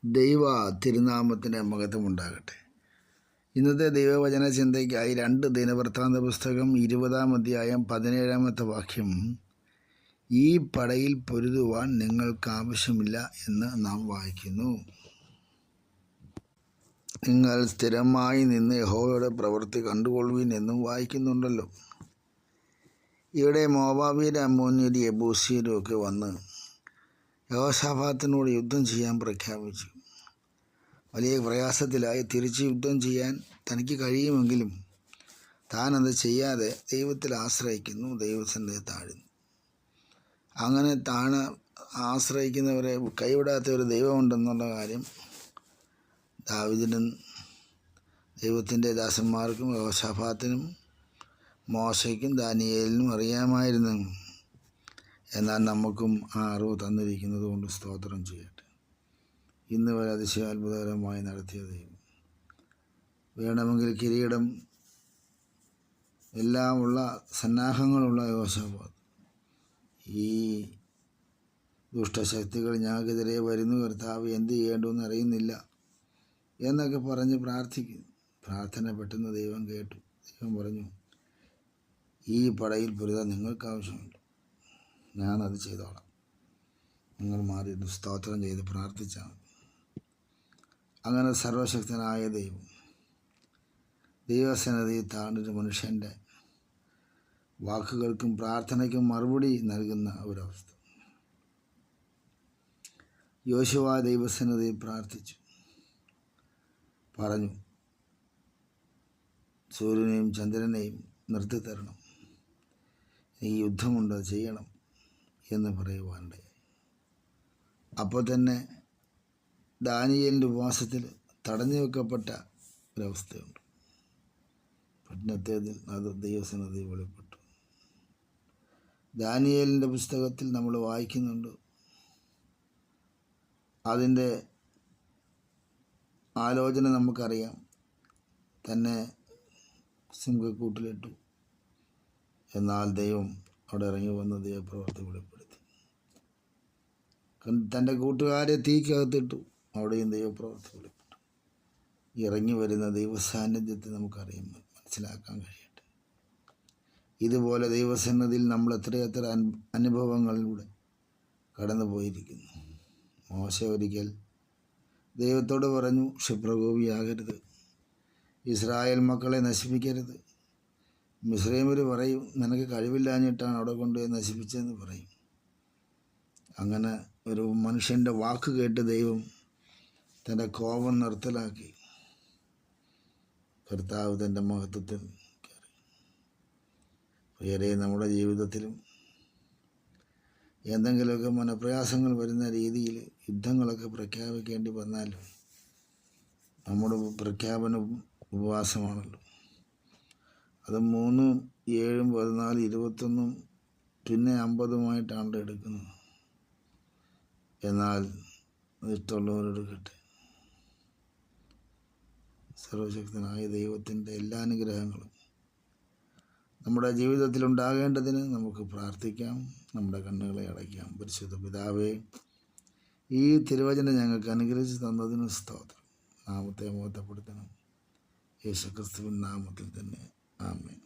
ദൈവ തിരുനാമത്തിന് മഹത്വമുണ്ടാകട്ടെ. ഇന്നത്തെ ദൈവവചന ചിന്തയ്ക്കായി 2 ദിനവൃത്താന്ത പുസ്തകം 20-ാം അധ്യായം 17-ാമത്തെ വാക്യം, ഈ പടയിൽ പൊരുതുവാൻ നിങ്ങൾക്ക് ആവശ്യമില്ല എന്ന് നാം വായിക്കുന്നു. നിങ്ങൾ സ്ഥിരമായി നിന്ന് യഹോവയുടെ പ്രവൃത്തി കണ്ടുകൊള്ളുവിൻ എന്നും വായിക്കുന്നുണ്ടല്ലോ. ഇവിടെ മോവാബ്യരും അമ്മോന്യരും യെബൂസ്യരും ഒക്കെ വന്ന് യഹോശാഫാത്തിനോട് യുദ്ധം ചെയ്യാൻ പ്രഖ്യാപിച്ചു. വലിയ പ്രയാസത്തിലായി. തിരിച്ച് യുദ്ധം ചെയ്യാൻ തനിക്ക് കഴിയുമെങ്കിലും താനത് ചെയ്യാതെ ദൈവത്തിൽ ആശ്രയിക്കുന്നു, ദൈവസന്നിധി താഴുന്നു. അങ്ങനെ ആശ്രയിക്കുന്നവരെ കൈവിടാത്ത ഒരു ദൈവമുണ്ടെന്നുള്ള കാര്യം ദാവീദിനും ദൈവത്തിൻ്റെ ദാസന്മാർക്കും യഹോശാഫാത്തിനും മോശയ്ക്കും ദാനിയേലിനും അറിയാമായിരുന്നു. എന്നാൽ നമുക്കും ആ അറിവ് തന്നിരിക്കുന്നത് കൊണ്ട് സ്തോത്രം ചെയ്യട്ടെ. ഇന്ന് വരെ അതിശയാത്ഭുതകരമായി നടത്തിയ ദൈവം, വേണമെങ്കിൽ കിരീടം എല്ലാമുള്ള സന്നാഹങ്ങളുള്ള യഹോശാഫാത്ത്, ഈ ദുഷ്ടശക്തികൾ ഞങ്ങൾക്കെതിരെ വരുന്നു, കർത്താവ് എന്ത് ചെയ്യേണ്ടുമെന്ന് അറിയുന്നില്ല എന്നൊക്കെ പറഞ്ഞ് പ്രാർത്ഥിക്കുന്നു. പ്രാർത്ഥന പെട്ടെന്ന് ദൈവം കേട്ടു. ദൈവം പറഞ്ഞു, ഈ പടയിൽ പൊരുതാൻ നിങ്ങൾക്ക് ആവശ്യമുണ്ട്, ഞാനത് ചെയ്തോളാം. നിങ്ങൾ മാറി സ്തോത്രം ചെയ്ത് പ്രാർത്ഥിച്ചാൽ മതി. അങ്ങനെ സർവശക്തനായ ദൈവസന്നിധിയിൽ താഴ്ന്നൊരു മനുഷ്യൻ്റെ വാക്കുകൾക്കും പ്രാർത്ഥനയ്ക്കും മറുപടി നൽകുന്ന ഒരവസ്ഥ. യോശുവ ദൈവസന്നിധിയിൽ പ്രാർത്ഥിച്ചു, പറഞ്ഞു, സൂര്യനെയും ചന്ദ്രനെയും നിർത്തിത്തരണം, ഈ യുദ്ധമുണ്ട്, ചെയ്യണം എന്ന് പറയുവാനുണ്ടായി. അപ്പോൾ തന്നെ ദാനിയേലിൻ്റെ ഉപവാസത്തിൽ തടഞ്ഞു വെക്കപ്പെട്ട ഒരവസ്ഥയുണ്ട്. പിന്നത്തേതിൽ അത് ദൈവസന്നിധി വെളിപ്പെട്ടു. ദാനിയേലിൻ്റെ പുസ്തകത്തിൽ നമ്മൾ വായിക്കുന്നുണ്ട്, അതിൻ്റെ ആലോചന നമുക്കറിയാം. തന്നെ സിംഹക്കൂട്ടിലിട്ടു, എന്നാൽ ദൈവം അവിടെ ഇറങ്ങി വന്ന് ദൈവപ്രവൃത്തി വെളിപ്പെടുത്തി. തൻ്റെ കൂട്ടുകാരെ തീക്കകത്തിട്ടു, അവിടെയും ദൈവപ്രവൃത്തി വെളിപ്പെട്ടു. ഇറങ്ങി വരുന്ന ദൈവസാന്നിധ്യത്തെ നമുക്കറിയാം, മനസ്സിലാക്കാൻ കഴിയട്ടെ. ഇതുപോലെ ദൈവസന്നിധിയിൽ നമ്മൾ എത്രയെത്ര അനുഭവങ്ങളിലൂടെ കടന്നു പോയിരിക്കുന്നു. മോശ ഒരിക്കൽ ദൈവത്തോട് പറഞ്ഞു, ക്ഷിപ്രകോപിയാകരുത്, ഇസ്രായേൽ മക്കളെ നശിപ്പിക്കരുത്. മിസ്രൈമ്യർ പറയും, നിനക്ക് കഴിവില്ലാഞ്ഞിട്ടാണ് അവിടെ കൊണ്ടുപോയി നശിപ്പിച്ചതെന്ന് പറയും. അങ്ങനെ ഒരു മനുഷ്യൻ്റെ വാക്ക് കേട്ട് ദൈവം തൻ്റെ കോപം നിർത്തലാക്കി. കർത്താവ് തൻ്റെ മഹത്വത്തിൽ കയറി. പ്രിയരെ, നമ്മുടെ ജീവിതത്തിലും എന്തെങ്കിലുമൊക്കെ മനപ്രയാസങ്ങൾ വരുന്ന രീതിയിൽ യുദ്ധങ്ങളൊക്കെ പ്രഖ്യാപിക്കേണ്ടി വന്നാലും നമ്മുടെ പ്രഖ്യാപനം ഉപവാസമാണല്ലോ. അത് 3, 7, 14, 21 പിന്നെ 50 എടുക്കുന്നത്. എന്നാൽ ഇഷ്ടമുള്ളവരെടുക്കട്ടെ. സർവശക്തനായ ദൈവത്തിൻ്റെ എല്ലാ അനുഗ്രഹങ്ങളും നമ്മുടെ ജീവിതത്തിൽ ഉണ്ടാകേണ്ടതിന് നമുക്ക് പ്രാർത്ഥിക്കാം. നമ്മുടെ കണ്ണുകളെ അടയ്ക്കാം. പരിശുദ്ധ പിതാവേ, ഈ തിരുവചനം ഞങ്ങൾക്ക് അനുഗ്രഹിച്ച് തന്നതിന് സ്തോത്രം. നാമത്തെ മഹത്വപ്പെടുത്തണം. യേശുക്രിസ്തുവിൻ നാമത്തിൽ തന്നെ. ആമേൻ.